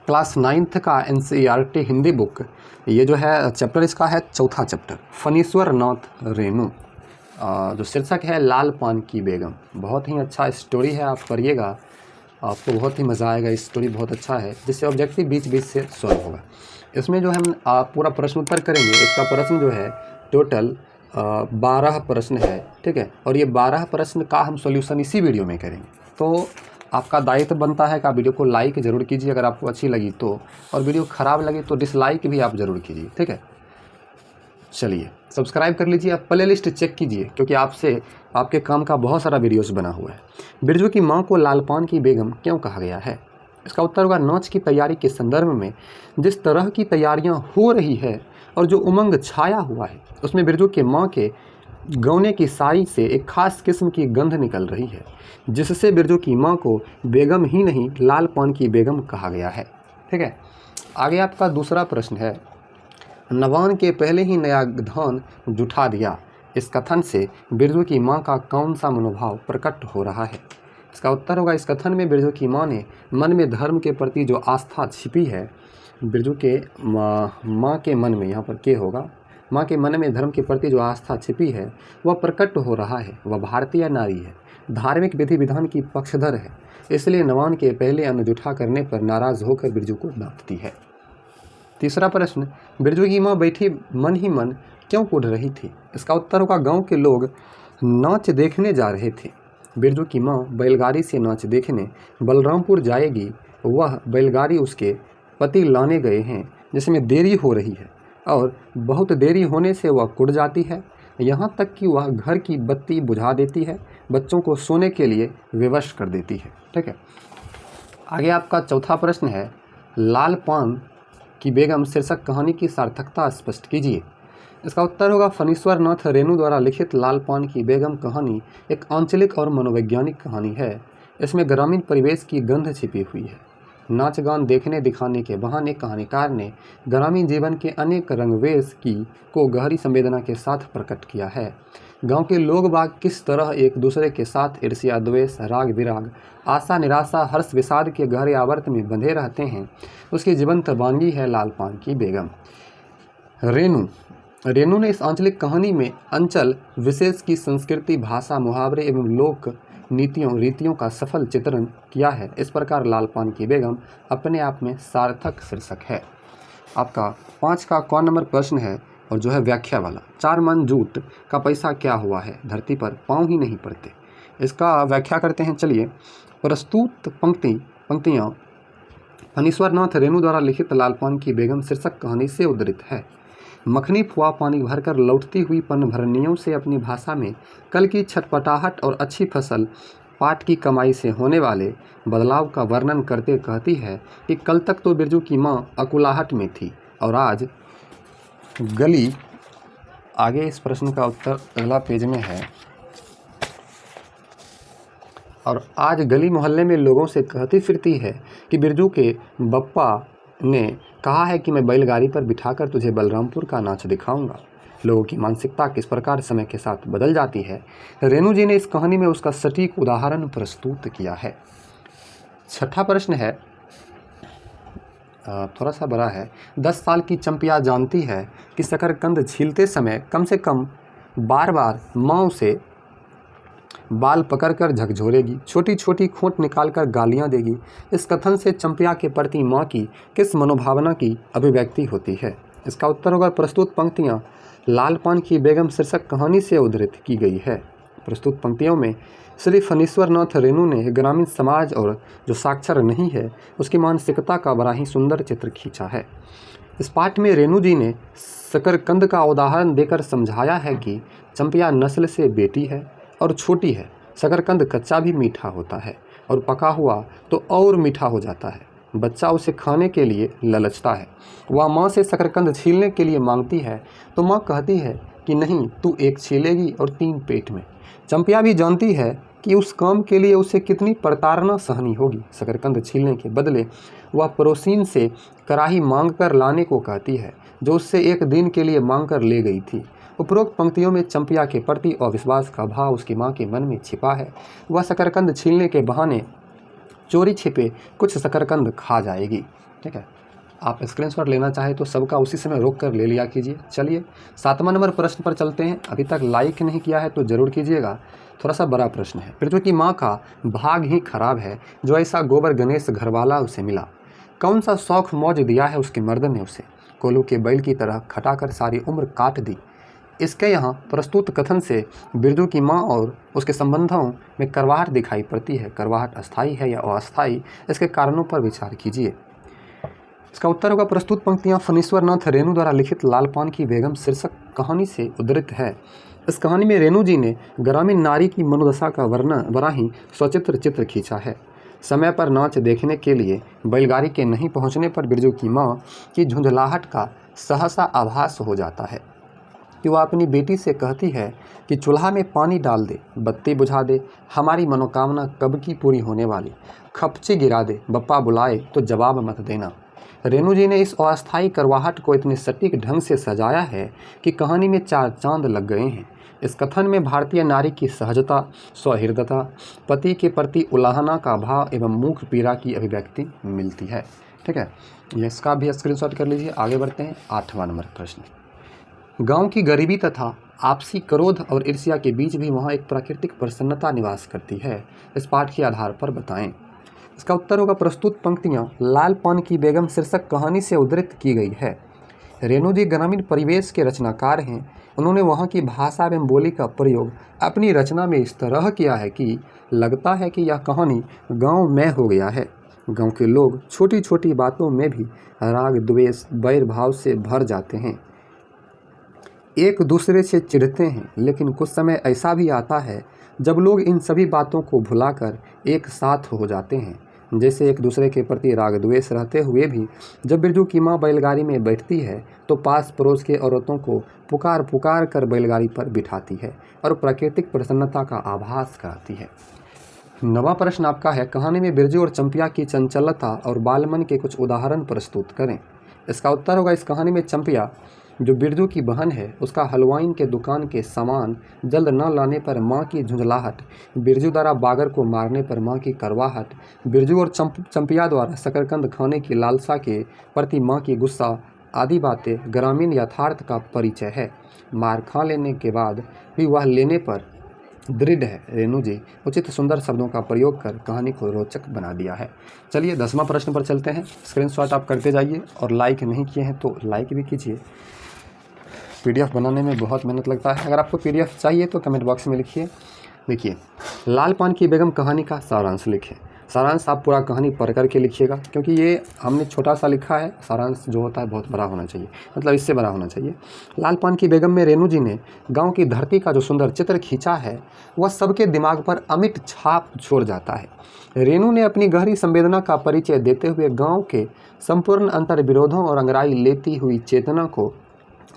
Class 9th का NCERT Hindi book, ये जो है चैप्टर इसका है चौथा चैप्टर, फनीश्वर नाथ रेणु, जो शीर्षक है लाल पान की बेगम। बहुत ही अच्छा स्टोरी है, आप पढ़िएगा, आपको बहुत ही मज़ा आएगा। स्टोरी बहुत अच्छा है, जिससे ऑब्जेक्टिव बीच बीच से सॉल्व होगा। इसमें जो हम पूरा प्रश्न उत्तर करेंगे। इसका प्रश्न जो है टोटल 12 प्रश्न है, ठीक है। और ये 12 प्रश्न का हम सॉल्यूशन इसी वीडियो में करेंगे। तो आपका दायित्व बनता है कि आप वीडियो को लाइक ज़रूर कीजिए अगर आपको अच्छी लगी तो, और वीडियो ख़राब लगी तो डिसलाइक भी आप ज़रूर कीजिए, ठीक है। चलिए सब्सक्राइब कर लीजिए, आप प्ले लिस्ट चेक कीजिए, क्योंकि आपसे आपके काम का बहुत सारा वीडियोस बना हुआ है। बिरजू की मां को लालपान की बेगम क्यों कहा गया है? इसका उत्तर होगा नाच की तैयारी के संदर्भ में जिस तरह की तैयारियां हो रही है और जो उमंग छाया हुआ है, उसमें बिरजू के मां के गौने की साड़ी से एक खास किस्म की गंध निकल रही है, जिससे बिरजू की मां को बेगम ही नहीं लालपान की बेगम कहा गया है, ठीक है। आगे आपका दूसरा प्रश्न है, नवान के पहले ही नया धन जुटा दिया, इस कथन से बिरजू की मां का कौन सा मनोभाव प्रकट हो रहा है? इसका उत्तर होगा, इस कथन में बिरजू की मां ने मन में धर्म के प्रति जो आस्था छिपी है, बिरजू के मां के मन में, यहाँ पर के होगा, मां के मन में धर्म के प्रति जो आस्था छिपी है वह प्रकट हो रहा है। वह भारतीय नारी है, धार्मिक विधि विधान की पक्षधर है, इसलिए नवान के पहले अन्न जुठा करने पर नाराज होकर बिरजू को डांटती है। तीसरा प्रश्न, बिरजू की मां बैठी मन ही मन क्यों कूद रही थी? इसका उत्तर होगा, गांव के लोग नाच देखने जा रहे थे। बिरजू की मां बैलगाड़ी से नाच देखने बलरामपुर जाएगी। वह बैलगाड़ी उसके पति लाने गए हैं, जिसमें देरी हो रही है और बहुत देरी होने से वह कूद जाती है। यहाँ तक कि वह घर की बत्ती बुझा देती है, बच्चों को सोने के लिए विवश कर देती है, ठीक है। आगे आपका चौथा प्रश्न है, लाल पान की बेगम शीर्षक कहानी की सार्थकता स्पष्ट कीजिए। इसका उत्तर होगा, फनीश्वर नाथ रेणु द्वारा लिखित लाल पान की बेगम कहानी एक आंचलिक और मनोवैज्ञानिक कहानी है। इसमें ग्रामीण परिवेश की गंध छिपी हुई है। नाच गान देखने दिखाने के बहाने कहानीकार ने ग्रामीण जीवन के अनेक रंगवेश को गहरी संवेदना के साथ प्रकट किया है। गांव के लोग बाग किस तरह एक दूसरे के साथ ईर्ष्या, द्वेष, राग विराग, आशा निराशा, हर्ष विषाद के गहरे आवर्त में बंधे रहते हैं, उसकी जीवंत वानगी है लाल पान की बेगम। रेणु ने इस आंचलिक कहानी में अंचल विशेष की संस्कृति, भाषा, मुहावरे एवं लोक रीतियों का सफल चित्रण किया है। इस प्रकार लाल पान की बेगम अपने आप में सार्थक शीर्षक है। आपका 5 का क नंबर प्रश्न है, और जो है व्याख्या वाला, 4 मन जूट का पैसा क्या हुआ है, धरती पर पाँव ही नहीं पड़ते। इसका व्याख्या करते हैं। चलिए, प्रस्तुत पंक्तियाँ फनीश्वर नाथ रेणु द्वारा लिखित लाल पान की बेगम शीर्षक कहानी से उद्धृत है। मखनी फुआ पानी भरकर लौटती हुई पनभरनियों से अपनी भाषा में कल की छटपटाहट और अच्छी फसल पाट की कमाई से होने वाले बदलाव का वर्णन करते कहती है कि कल तक तो बिरजू की मां अकुलाहट में थी और आज गली, आगे इस प्रश्न का उत्तर अगला पेज में है, और आज गली मोहल्ले में लोगों से कहती फिरती है कि बिरजू के बप्पा ने कहा है कि मैं बैलगाड़ी पर बिठाकर तुझे बलरामपुर का नाच दिखाऊंगा। लोगों की मानसिकता किस प्रकार समय के साथ बदल जाती है, रेणु जी ने इस कहानी में उसका सटीक उदाहरण प्रस्तुत किया है। छठा प्रश्न है, थोड़ा सा बड़ा है। 10 साल की चंपिया जानती है कि शकरकंद छीलते समय कम से कम बार बार माँ उसे बाल पकड़कर झकझोरेगी, छोटी छोटी खोंट निकालकर गालियां देगी। इस कथन से चंपिया के प्रति माँ की किस मनोभावना की अभिव्यक्ति होती है? इसका उत्तर होगा, प्रस्तुत पंक्तियाँ लाल पान की बेगम शीर्षक कहानी से उद्धृत की गई है। प्रस्तुत पंक्तियों में श्री फनीश्वर नाथ रेणु ने ग्रामीण समाज और जो साक्षर नहीं है उसकी मानसिकता का बड़ा ही सुंदर चित्र खींचा है। इस पाठ में रेणु जी ने शकरकंद का उदाहरण देकर समझाया है कि चंपिया नस्ल से बेटी है और छोटी है। शकरकंद कच्चा भी मीठा होता है और पका हुआ तो और मीठा हो जाता है। बच्चा उसे खाने के लिए ललचता है। वह माँ से शकरकंद छीलने के लिए मांगती है तो माँ कहती है कि नहीं, तू एक छीलेगी और 3 पेट में। चंपिया भी जानती है कि उस काम के लिए उसे कितनी प्रताड़ना सहनी होगी। शकरकंद छीलने के बदले वह पड़ोसीन से कराही मांग कर लाने को कहती है, जो उससे 1 दिन के लिए मांग कर ले गई थी। उपरोक्त पंक्तियों में चंपिया के प्रति अविश्वास का भाव उसकी मां के मन में छिपा है। वह शकरकंद छीलने के बहाने चोरी छिपे कुछ शकरकंद खा जाएगी। ठीक है। आप स्क्रीनशॉट लेना चाहे तो सबका उसी समय रोक कर ले लिया कीजिए। चलिए 7वां नंबर प्रश्न पर चलते हैं। अभी तक लाइक नहीं किया है तो ज़रूर कीजिएगा, थोड़ा सा बड़ा प्रश्न है। बिरजू की माँ का भाग ही खराब है, जो ऐसा गोबर गणेश घरवाला उसे मिला। कौन सा शौक मौज दिया है उसके मर्द ने उसे, कोल्हू के बैल की तरह खटाकर सारी उम्र काट दी। इसके यहाँ प्रस्तुत कथन से बिरजू की माँ और उसके संबंधों में करवाहट दिखाई पड़ती है। करवाहट अस्थायी है या अस्थायी, इसके कारणों पर विचार कीजिए। इसका उत्तर होगा प्रस्तुत पंक्तियाँ फणीश्वर नाथ रेणु द्वारा लिखित लाल पान की बेगम शीर्षक कहानी से उद्धृत है। इस कहानी में रेणु जी ने ग्रामीण नारी की मनोदशा का वर्णन बड़ा ही सचित्र चित्र खींचा है। समय पर नाच देखने के लिए बैलगाड़ी के नहीं पहुंचने पर बिरजू की माँ की झुंझलाहट का सहसा आभास हो जाता है कि वह अपनी बेटी से कहती है कि चूल्हा में पानी डाल दे, बत्ती बुझा दे, हमारी मनोकामना कब की पूरी होने वाली, खपची गिरा दे, बप्पा बुलाए तो जवाब मत देना। रेणु जी ने इस अस्थायी करवाहट को इतने सटीक ढंग से सजाया है कि कहानी में 4 चांद लग गए हैं। इस कथन में भारतीय नारी की सहजता, सौहृदता, पति के प्रति उलाहना का भाव एवं मुख पीड़ा की अभिव्यक्ति मिलती है। ठीक है, इसका भी स्क्रीनशॉट कर लीजिए। आगे बढ़ते हैं 8वां नंबर प्रश्न। गांव की गरीबी तथा आपसी क्रोध और ईर्ष्या के बीच भी वहाँ एक प्राकृतिक प्रसन्नता निवास करती है। इस पाठ के आधार पर बताएं। इसका उत्तर होगा प्रस्तुत पंक्तियाँ लाल पान की बेगम शीर्षक कहानी से उद्धृत की गई है। रेणु जी ग्रामीण परिवेश के रचनाकार हैं। उन्होंने वहाँ की भाषा एवं बोली का प्रयोग अपनी रचना में इस तरह किया है कि लगता है कि यह कहानी गाँव में हो गया है। गाँव के लोग छोटी छोटी बातों में भी राग द्वेष बैर भाव से भर जाते हैं, एक दूसरे से चिढ़ते हैं। लेकिन कुछ समय ऐसा भी आता है जब लोग इन सभी बातों को भुलाकर एक साथ हो जाते हैं। जैसे एक दूसरे के प्रति राग द्वेष रहते हुए भी जब बिरजू की माँ बैलगाड़ी में बैठती है तो पास पड़ोस के औरतों को पुकार पुकार कर बैलगाड़ी पर बिठाती है और प्राकृतिक प्रसन्नता का आभास कराती है। 9वां प्रश्न आपका है, कहानी में बिरजू और चंपिया की चंचलता और बालमन के कुछ उदाहरण प्रस्तुत करें। इसका उत्तर होगा इस कहानी में चंपिया जो बिरजू की बहन है, उसका हलवाइन के दुकान के सामान जल्द न लाने पर माँ की झुंझलाहट, बिरजू द्वारा बागर को मारने पर माँ की करवाहट, बिरजू और चंपिया द्वारा शकरकंद खाने की लालसा के प्रति माँ की गुस्सा आदि बातें ग्रामीण यथार्थ का परिचय है। मार खा लेने के बाद भी वह लेने पर दृढ़ है। रेणु जी उचित सुंदर शब्दों का प्रयोग कर कहानी को रोचक बना दिया है। चलिए 10वां प्रश्न पर चलते हैं। स्क्रीनशॉट आप करते जाइए और लाइक नहीं किए हैं तो लाइक भी कीजिए। PDF बनाने में बहुत मेहनत लगता है। अगर आपको PDF चाहिए तो कमेंट बॉक्स में लिखिए। देखिए, लाल पान की बेगम कहानी का सारांश लिखें। सारांश आप पूरा कहानी पढ़ करके लिखिएगा, क्योंकि ये हमने छोटा सा लिखा है। सारांश जो होता है बहुत बड़ा होना चाहिए, मतलब इससे बड़ा होना चाहिए। लाल पान की बेगम में रेणु जी ने गांव की धरती का जो सुंदर चित्र खींचा है वह सबके दिमाग पर अमिट छाप छोड़ जाता है। रेणु ने अपनी गहरी संवेदना का परिचय देते हुए गाँव के संपूर्ण अंतर विरोधों और अंगड़ाई लेती हुई चेतना को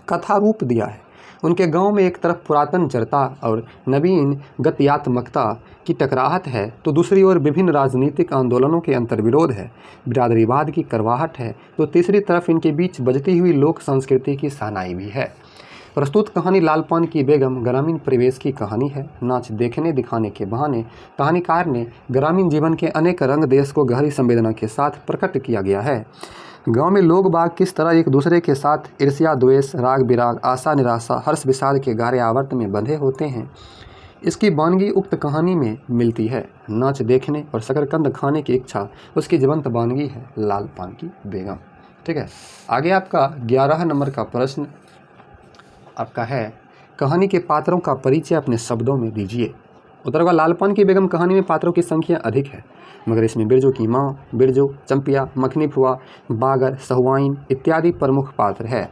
कथा रूप दिया है। उनके गांव में एक तरफ पुरातन चरता और नवीन गत्यात्मकता की टकराहट है तो दूसरी ओर विभिन्न राजनीतिक आंदोलनों के अंतर्विरोध है, बिरादरीवाद की करवाहट है तो तीसरी तरफ इनके बीच बजती हुई लोक संस्कृति की सहनाई भी है। प्रस्तुत कहानी लाल पान की बेगम ग्रामीण परिवेश की कहानी है। नाच देखने दिखाने के बहाने कहानीकार ने ग्रामीण जीवन के अनेक रंग देश को गहरी संवेदना के साथ प्रकट किया गया है। गांव में लोग बाग किस तरह एक दूसरे के साथ ईर्ष्या द्वेष राग विराग आशा निराशा हर्ष विषाद के गारे आवर्त में बंधे होते हैं, इसकी वानगी उक्त कहानी में मिलती है। नाच देखने और शकरकंद खाने की इच्छा उसकी जीवंत वानगी है लाल पान की बेगम। ठीक है, आगे आपका 11 नंबर का प्रश्न आपका है, कहानी के पात्रों का परिचय अपने शब्दों में दीजिए। उत्तर होगा लाल पान की बेगम कहानी में पात्रों की संख्या अधिक है, मगर इसमें बिरजू की माँ, बिरजू, चंपिया, मखनी फुआ, बागर, सहुआइन इत्यादि प्रमुख पात्र है।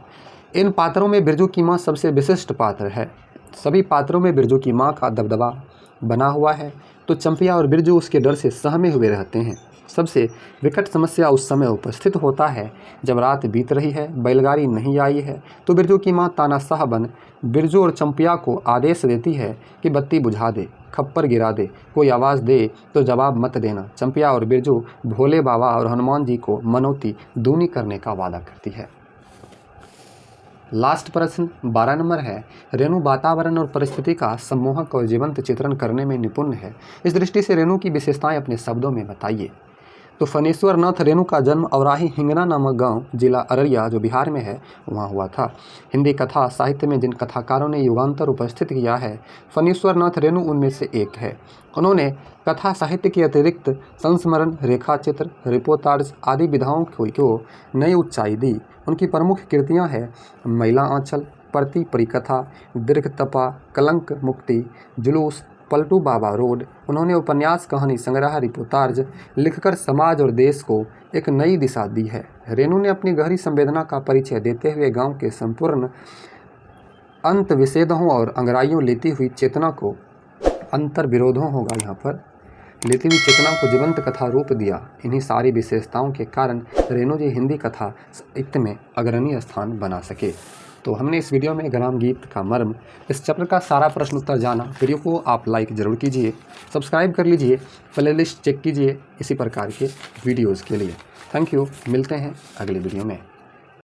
इन पात्रों में बिरजू की माँ सबसे विशिष्ट पात्र है। सभी पात्रों में बिरजू की माँ का दबदबा बना हुआ है तो चंपिया और बिरजू उसके डर से सहमे हुए रहते हैं। सबसे विकट समस्या उस समय उपस्थित होता है जब रात बीत रही है, बैलगाड़ी नहीं आई है तो बिरजू की माँ तानाशाह बन बिरजू और चंपिया को आदेश देती है कि बत्ती बुझा दे, खप्पर गिरा दे, कोई आवाज़ दे तो जवाब मत देना। चंपिया और बिरजू भोले बाबा और हनुमान जी को मनौती दूनी करने का वादा करती है। लास्ट प्रश्न 12 नंबर है, रेणु वातावरण और परिस्थिति का सम्मोहक और जीवंत चित्रण करने में निपुण है। इस दृष्टि से रेणु की विशेषताएं अपने शब्दों में बताइए। तो फणीश्वर नाथ रेणु का जन्म औराही हिंगना नामक गांव जिला अररिया जो बिहार में है वहाँ हुआ था। हिंदी कथा साहित्य में जिन कथाकारों ने युगांतर उपस्थित किया है फणीश्वर नाथ रेणु उनमें से एक है। उन्होंने कथा साहित्य के अतिरिक्त संस्मरण, रेखाचित्र, रिपोर्टाज आदि विधाओं को नई ऊंचाई दी। उनकी प्रमुख कृतियाँ हैं मैला आंचल, परती परिकथा, दीर्घतपा, कलंक मुक्ति, जुलूस, पलटू बाबा रोड। उन्होंने उपन्यास, कहानी संग्रह, रिपोर्टाज लिखकर समाज और देश को एक नई दिशा दी है। रेणु ने अपनी गहरी संवेदना का परिचय देते हुए गांव के संपूर्ण अंतविषेधों और अंगराइयों लेती हुई चेतना को अंतर्विरोधों होगा यहाँ पर लेती हुई चेतना को जीवंत कथा रूप दिया। इन्हीं सारी विशेषताओं के कारण रेणु जी हिंदी कथा साहित्य में अग्रणी स्थान बना सके। तो हमने इस वीडियो में ग्राम गीत का मर्म, इस चैप्टर का सारा प्रश्न उत्तर जाना। वीडियो को आप लाइक ज़रूर कीजिए, सब्सक्राइब कर लीजिए, प्लेलिस्ट चेक कीजिए इसी प्रकार के वीडियोज़ के लिए। थैंक यू, मिलते हैं अगले वीडियो में।